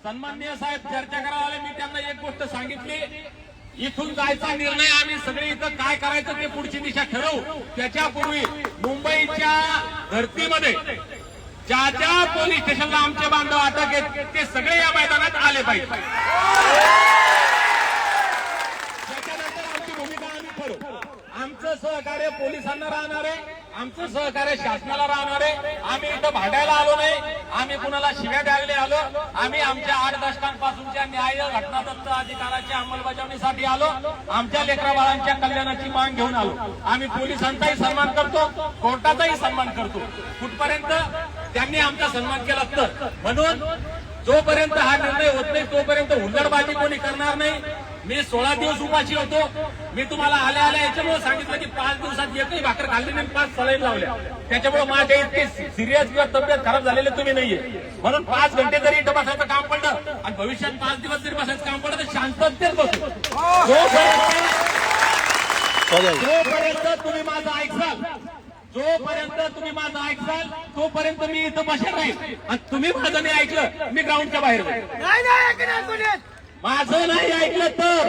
सन्माननीय साहेब चर्चा करायला आले, मी त्यांना एक गोष्ट सांगितली, इथून जायचा निर्णय आम्ही सगळे इथं काय करायचं ते पुढची दिशा ठरवू. त्याच्यापूर्वी मुंबईच्या धर्तीमध्ये ज्या ज्या पोलीस स्टेशनला आमचे बांधव अटक आहेत ते सगळे या मैदानात आले पाहिजे. त्याच्यानंतर आमची भूमिका आम्ही ठरवू. आमचं सहकार्य पोलिसांना राहणार आहे, आमचं सहकार्य शासनाला राहणार आहे. आम्ही इथं भांडायला आलो नाही, आम्ही कुणाला शिव्या द्यायला आलो. आम्ही आमच्या 8 दशकांपासूनच्या न्याय घटनादत्त अधिकाराच्या अंमलबजावणीसाठी आलो. आमच्या लेकराबाळांच्या कल्याणाची मागणी घेऊन आलो. आम्ही पोलिसांचाही सन्मान करतो, कोर्टाचाही सन्मान करतो. कुठपर्यंत त्यांनी आमचा सन्मान केला तर. म्हणून जोपर्यंत हा निर्णय होत नाही तोपर्यंत हुंदडबाजी कोणी करणार नाही. मी 16 दिवस उपाशी होतो. मी तुम्हाला आल्या आल्या याच्यामुळे सांगितलं की 5 दिवसात एकही भाकर खाल्ली नाही, 5 सलाईन लावल्या. त्याच्यामुळे माझ्या इतके सिरियस किंवा तब्येत खराब झालेले तुम्ही नाहीये. म्हणून 5 घंटे जरी इथं बसायचं काम पडलं आणि भविष्यात 5 दिवस जरी बसायचं काम पडलं तर शांततेत बसू. जोपर्यंत तुम्ही माझं ऐकसाल, जोपर्यंत तुम्ही माझं ऐकसाल तोपर्यंत मी इथं बसेल राहील. आणि तुम्ही माझं नाही ऐकलं मी ग्राउंडच्या बाहेर जाईल. माझं नाही ऐकलं तर